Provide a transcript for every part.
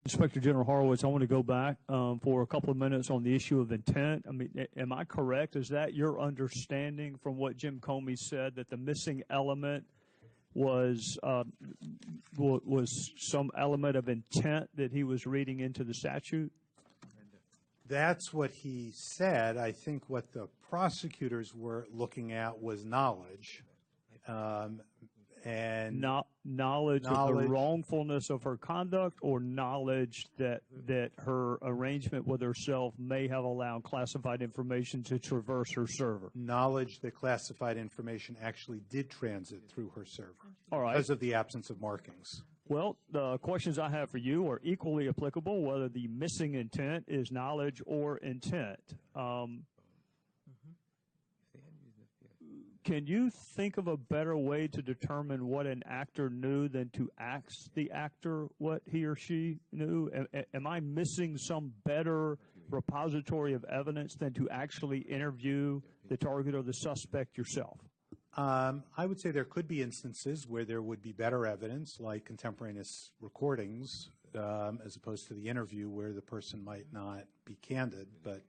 Inspector General Horowitz, I want to go back for a couple of minutes on the issue of intent. I mean, am I correct? Is that your understanding from what Jim Comey said, that the missing element was some element of intent that he was reading into the statute? That's what he said. I think what the prosecutors were looking at was knowledge. And knowledge of the wrongfulness of her conduct, or knowledge that her arrangement with herself may have allowed classified information to traverse her server? Knowledge that classified information actually did transit through her server. All right. Because of the absence of markings. Well, the questions I have for you are equally applicable, whether the missing intent is knowledge or intent. Can you think of a better way to determine what an actor knew than to ask the actor what he or she knew? Am I missing some better repository of evidence than to actually interview the target or the suspect yourself? I would say there could be instances where there would be better evidence, like contemporaneous recordings, as opposed to the interview where the person might not be candid. But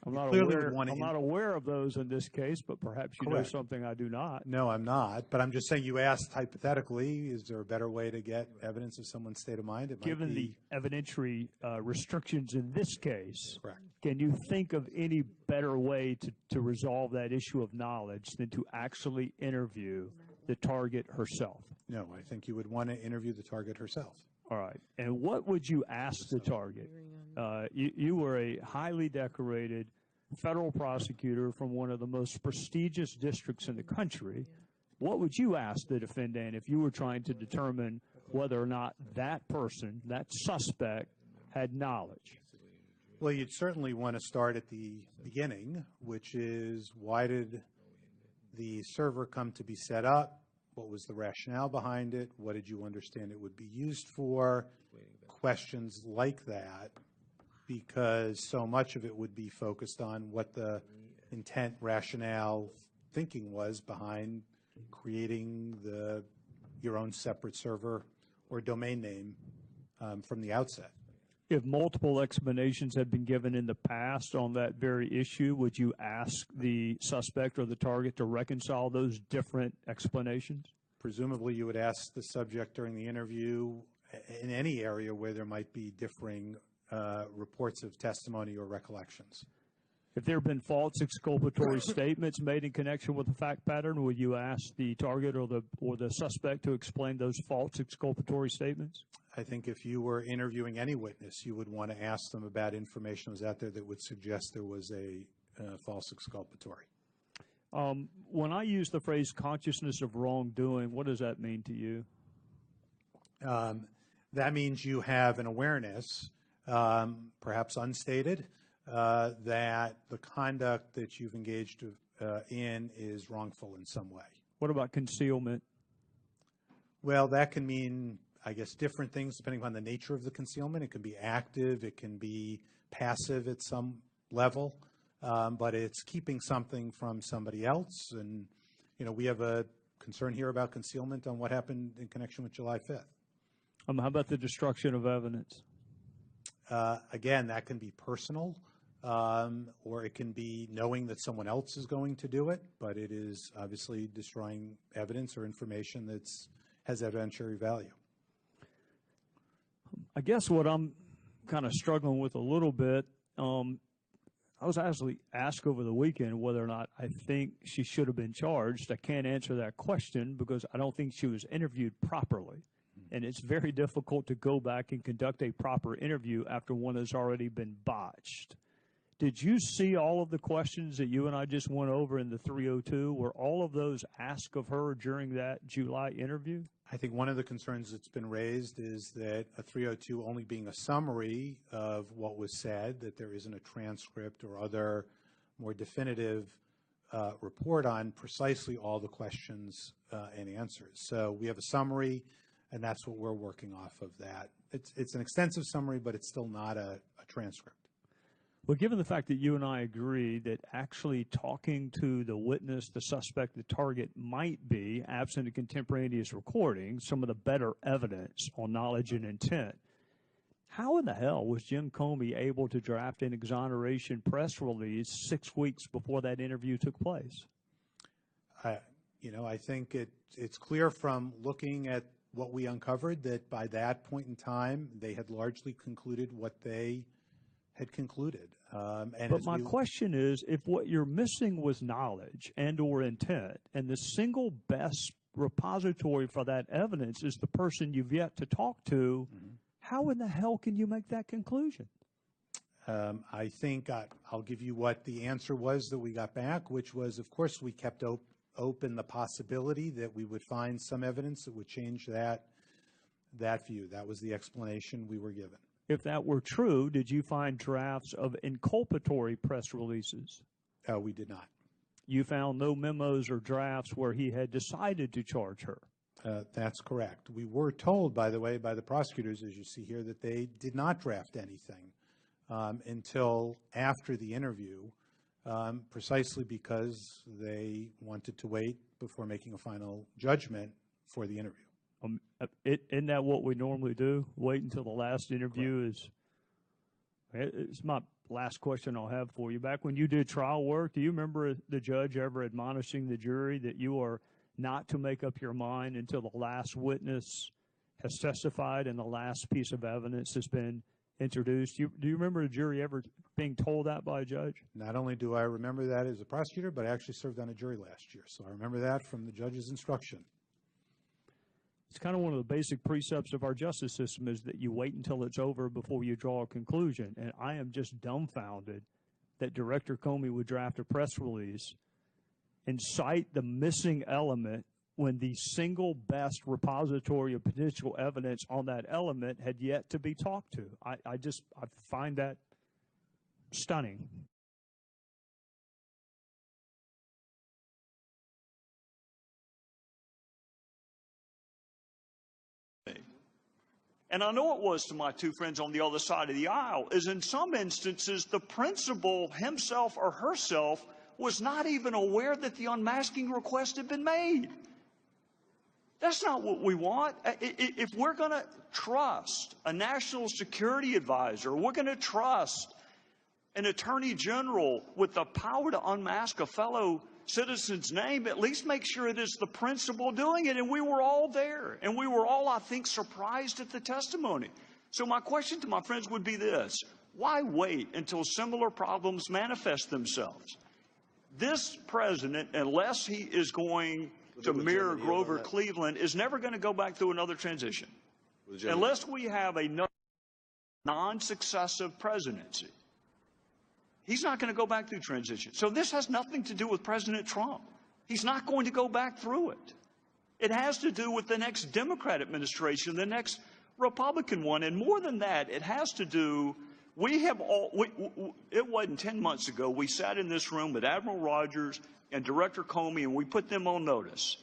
I'm not aware of those in this case, but perhaps you know something I do not. No, I'm not. But I'm just saying, you asked hypothetically, is there a better way to get evidence of someone's state of mind? Given the evidentiary restrictions in this case, correct. Can you think of any better way to resolve that issue of knowledge than to actually interview the target herself? No, I think you would want to interview the target herself. All right. And what would you ask the target? You were a highly decorated federal prosecutor from one of the most prestigious districts in the country. What would you ask the defendant if you were trying to determine whether or not that person, that suspect, had knowledge? Well, you'd certainly want to start at the beginning, which is, why did the server come to be set up? What was the rationale behind it? What did you understand it would be used for? Questions like that, because so much of it would be focused on what the intent, rationale, thinking was behind creating your own separate server or domain name from the outset. If multiple explanations had been given in the past on that very issue, would you ask the suspect or the target to reconcile those different explanations? Presumably, you would ask the subject during the interview in any area where there might be differing reports of testimony or recollections. If there have been false exculpatory statements made in connection with the fact pattern, would you ask the target or the suspect to explain those false exculpatory statements? I think if you were interviewing any witness, you would want to ask them about information that was out there that would suggest there was a false exculpatory. When I use the phrase consciousness of wrongdoing, what does that mean to you? That means you have an awareness, perhaps unstated, that the conduct that you've engaged in is wrongful in some way. What about concealment? Well, that can mean, I guess, different things depending on the nature of the concealment. It can be active, it can be passive at some level, but it's keeping something from somebody else. And, you know, we have a concern here about concealment on what happened in connection with July 5th. How about the destruction of evidence? Again, that can be personal, or it can be knowing that someone else is going to do it, but it is obviously destroying evidence or information that has evidentiary value. I guess what I'm kind of struggling with a little bit, I was actually asked over the weekend whether or not I think she should have been charged. I can't answer that question because I don't think she was interviewed properly. And it's very difficult to go back and conduct a proper interview after one has already been botched. Did you see all of the questions that you and I just went over in the 302? Were all of those asked of her during that July interview? I think one of the concerns that's been raised is that a 302 only being a summary of what was said, that there isn't a transcript or other more definitive report on precisely all the questions and answers. So we have a summary, and that's what we're working off of that. It's an extensive summary, but it's still not a transcript. Well, given the fact that you and I agree that actually talking to the witness, the suspect, the target might be, absent a contemporaneous recording, some of the better evidence on knowledge and intent, How in the hell was Jim Comey able to draft an exoneration press release 6 weeks before that interview took place? I think it's clear from looking at what we uncovered that by that point in time, they had largely concluded what they had concluded. But my question is, if what you're missing was knowledge and or intent, and the single best repository for that evidence is the person you've yet to talk to, how in the hell can you make that conclusion? I think I'll give you what the answer was that we got back, which was, of course, we kept open the possibility that we would find some evidence that would change that view. That was the explanation we were given. If that were true, did you find drafts of inculpatory press releases? We did not. You found no memos or drafts where he had decided to charge her? That's correct. We were told, by the way, by the prosecutors, as you see here, that they did not draft anything until after the interview, precisely because they wanted to wait before making a final judgment for the interview. Isn't that what we normally do? Wait until the last interview is? It's my last question I'll have for you. Back when you did trial work, do you remember the judge ever admonishing the jury that you are not to make up your mind until the last witness has testified and the last piece of evidence has been introduced? Do you remember a jury ever being told that by a judge? Not only do I remember that as a prosecutor, but I actually served on a jury last year. So I remember that from the judge's instruction. It's kind of one of the basic precepts of our justice system is that you wait until it's over before you draw a conclusion. And I am just dumbfounded that Director Comey would draft a press release and cite the missing element when the single best repository of potential evidence on that element had yet to be talked to. I find that stunning. And I know it was to my two friends on the other side of the aisle, is in some instances the principal himself or herself was not even aware that the unmasking request had been made. That's not what we want. If we're going to trust a national security advisor, we're going to trust an attorney general with the power to unmask a fellow citizen's name, at least make sure it is the principal doing it. And we were all there. And we were all, I think, surprised at the testimony. So my question to my friends would be this. Why wait until similar problems manifest themselves? This president, unless he is going to mirror Grover Cleveland, is never going to go back through another transition. Unless we have another non-successive presidency. He's not going to go back through transition. So this has nothing to do with President Trump. He's not going to go back through it. It has to do with the next Democrat administration, the next Republican one. And more than that, it has to do, it wasn't 10 months ago, we sat in this room with Admiral Rogers and Director Comey, and we put them on notice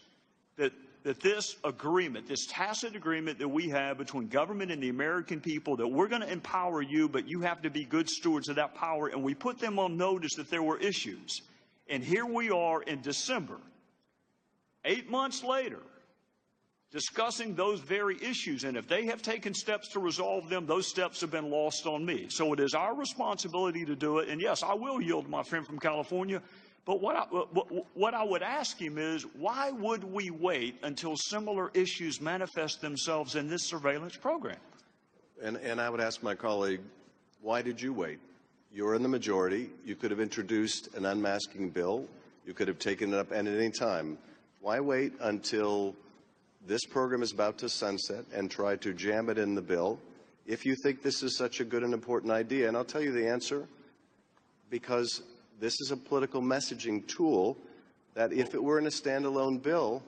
that this agreement, this tacit agreement that we have between government and the American people, that we're going to empower you, but you have to be good stewards of that power. And we put them on notice that there were issues. And here we are in December, 8 months later, discussing those very issues. And if they have taken steps to resolve them, those steps have been lost on me. So it is our responsibility to do it. And yes, I will yield to my friend from California. But what I would ask him is, why would we wait until similar issues manifest themselves in this surveillance program? And I would ask my colleague, why did you wait? You're in the majority. You could have introduced an unmasking bill. You could have taken it up at any time. Why wait until this program is about to sunset and try to jam it in the bill if you think this is such a good and important idea? And I'll tell you the answer, because this is a political messaging tool that if it were in a standalone bill,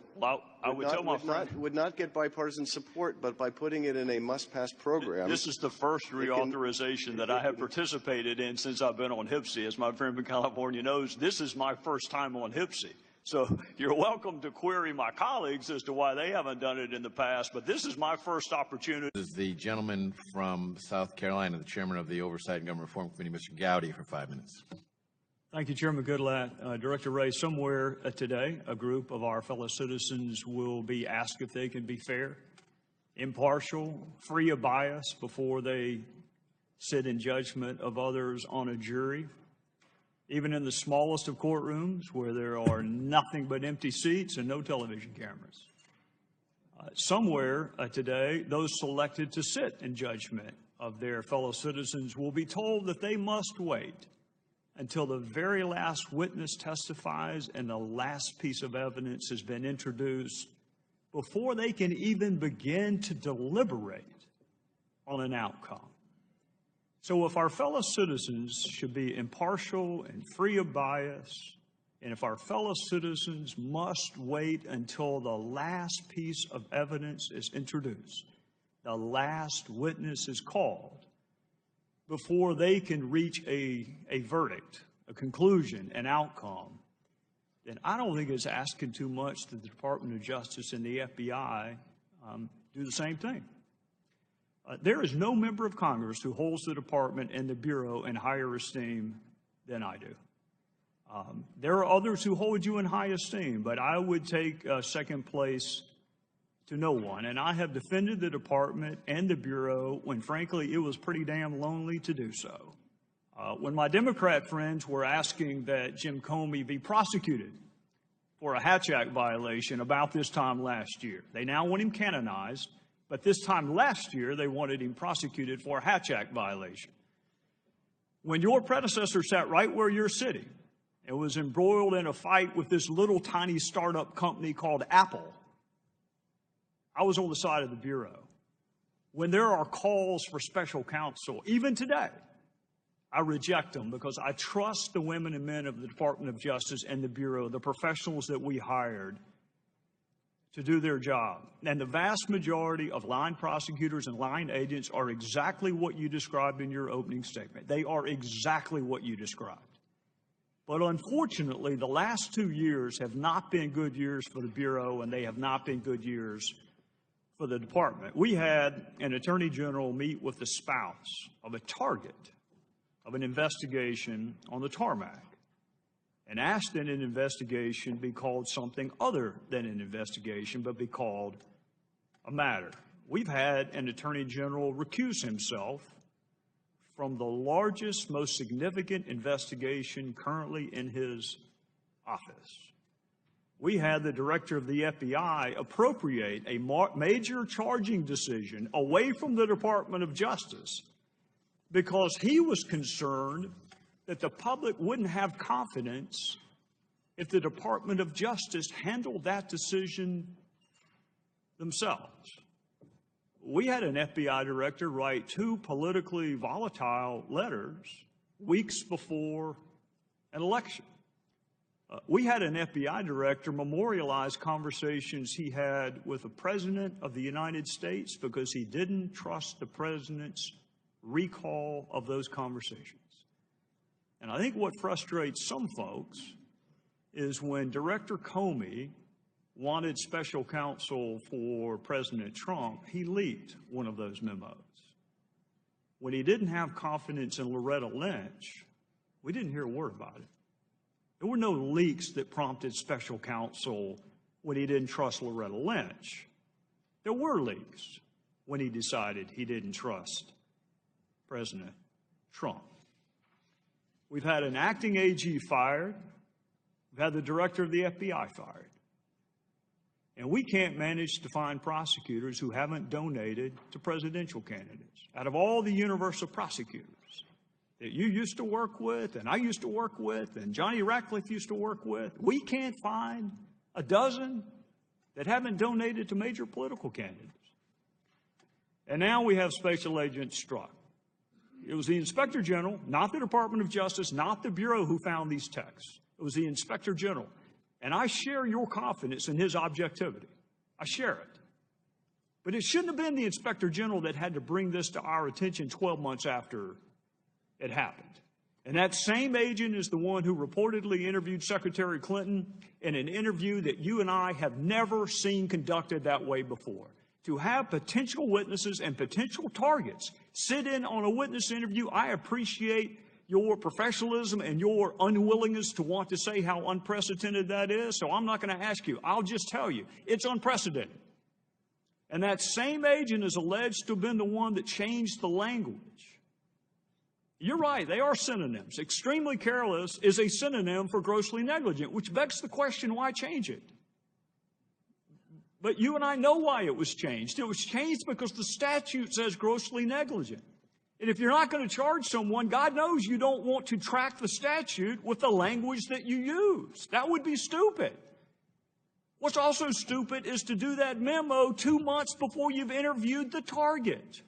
would not get bipartisan support, but by putting it in a must-pass program. This is the first reauthorization that I have participated in since I've been on HPSI. As my friend from California knows, this is my first time on HPSI. So you're welcome to query my colleagues as to why they haven't done it in the past, but this is my first opportunity. This is the gentleman from South Carolina, the chairman of the Oversight and Government Reform Committee, Mr. Gowdy, for 5 minutes. Thank you, Chairman Goodlatte. Director Ray, somewhere today, a group of our fellow citizens will be asked if they can be fair, impartial, free of bias before they sit in judgment of others on a jury, even in the smallest of courtrooms where there are nothing but empty seats and no television cameras. Somewhere today, those selected to sit in judgment of their fellow citizens will be told that they must wait until the very last witness testifies and the last piece of evidence has been introduced before they can even begin to deliberate on an outcome. So if our fellow citizens should be impartial and free of bias, and if our fellow citizens must wait until the last piece of evidence is introduced, the last witness is called, before they can reach a verdict, a conclusion, an outcome, then I don't think it's asking too much that the Department of Justice and the FBI do the same thing. There is no member of Congress who holds the department and the Bureau in higher esteem than I do. There are others who hold you in high esteem, but I would take second place to no one. And I have defended the department and the Bureau when, frankly, it was pretty damn lonely to do so. When my Democrat friends were asking that Jim Comey be prosecuted for a Hatch Act violation about this time last year, they now want him canonized, but this time last year they wanted him prosecuted for a Hatch Act violation. When your predecessor sat right where you're sitting and was embroiled in a fight with this little tiny startup company called Apple, I was on the side of the Bureau. When there are calls for special counsel, even today, I reject them because I trust the women and men of the Department of Justice and the Bureau, the professionals that we hired to do their job. And the vast majority of line prosecutors and line agents are exactly what you described in your opening statement. They are exactly what you described. But unfortunately, the last 2 years have not been good years for the Bureau, and they have not been good years for the department. We had an attorney general meet with the spouse of a target of an investigation on the tarmac and asked that an investigation be called something other than an investigation, but be called a matter. We've had an attorney general recuse himself from the largest, most significant investigation currently in his office. We had the director of the FBI appropriate a major charging decision away from the Department of Justice because he was concerned that the public wouldn't have confidence if the Department of Justice handled that decision themselves. We had an FBI director write 2 politically volatile letters weeks before an election. We had an FBI director memorialize conversations he had with the President of the United States because he didn't trust the President's recall of those conversations. And I think what frustrates some folks is when Director Comey wanted special counsel for President Trump, he leaked one of those memos. When he didn't have confidence in Loretta Lynch, we didn't hear a word about it. There were no leaks that prompted special counsel when he didn't trust Loretta Lynch. There were leaks when he decided he didn't trust President Trump. We've had an acting AG fired. We've had the director of the FBI fired. And we can't manage to find prosecutors who haven't donated to presidential candidates. Out of all the universe of prosecutors that you used to work with, and I used to work with, and Johnny Ratcliffe used to work with, we can't find a dozen that haven't donated to major political candidates. And now we have Special Agent Strzok. It was the Inspector General, not the Department of Justice, not the Bureau who found these texts. It was the Inspector General. And I share your confidence in his objectivity. I share it. But it shouldn't have been the Inspector General that had to bring this to our attention 12 months after it happened. And that same agent is the one who reportedly interviewed Secretary Clinton in an interview that you and I have never seen conducted that way before. To have potential witnesses and potential targets sit in on a witness interview, I appreciate your professionalism and your unwillingness to want to say how unprecedented that is, so I'm not going to ask you. I'll just tell you, it's unprecedented. And that same agent is alleged to have been the one that changed the language You're right, they are synonyms. Extremely careless is a synonym for grossly negligent, which begs the question, why change it? But you and I know why it was changed. It was changed because the statute says grossly negligent. And if you're not going to charge someone, God knows you don't want to track the statute with the language that you use. That would be stupid. What's also stupid is to do that memo 2 months before you've interviewed the target.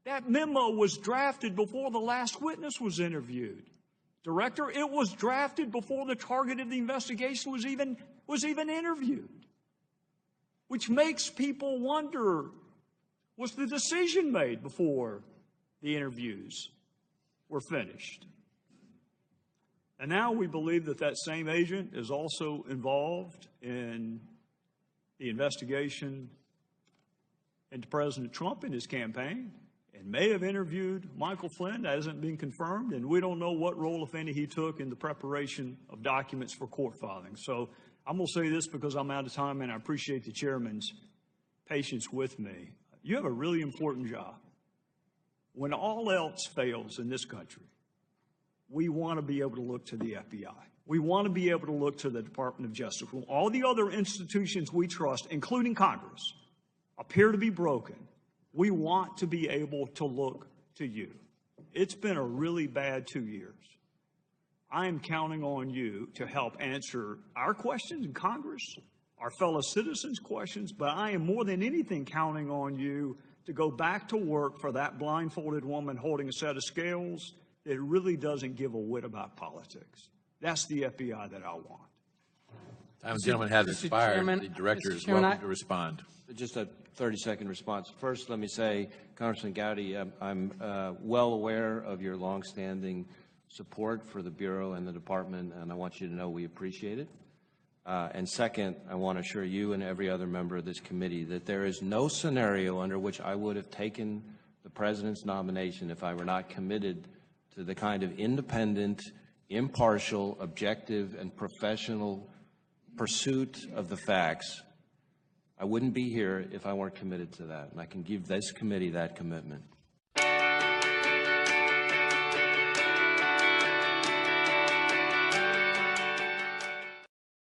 That memo was drafted before the last witness was interviewed. Director, it was drafted before the target of the investigation was even interviewed. Which makes people wonder, was the decision made before the interviews were finished? And now we believe that that same agent is also involved in the investigation into President Trump and his campaign, and may have interviewed Michael Flynn. That hasn't been confirmed, and we don't know what role, if any, he took in the preparation of documents for court filing. So I'm going to say this because I'm out of time, and I appreciate the chairman's patience with me. You have a really important job. When all else fails in this country, we want to be able to look to the FBI. We want to be able to look to the Department of Justice. When all the other institutions we trust, including Congress, appear to be broken, we want to be able to look to you. It's been a really bad 2 years. I am counting on you to help answer our questions in Congress, our fellow citizens' questions, but I am more than anything counting on you to go back to work for that blindfolded woman holding a set of scales that really doesn't give a whit about politics. That's the FBI that I want. Time, gentleman, has expired. Chairman, The director Mr. is Chairman, welcome to respond. Just a 30-second response. First, let me say, Congressman Gowdy, I'm well aware of your longstanding support for the Bureau and the Department, and I want you to know we appreciate it. And second, I want to assure you and every other member of this committee that there is no scenario under which I would have taken the President's nomination if I were not committed to the kind of independent, impartial, objective, and professional pursuit of the facts. I wouldn't be here if I weren't committed to that, and I can give this committee that commitment.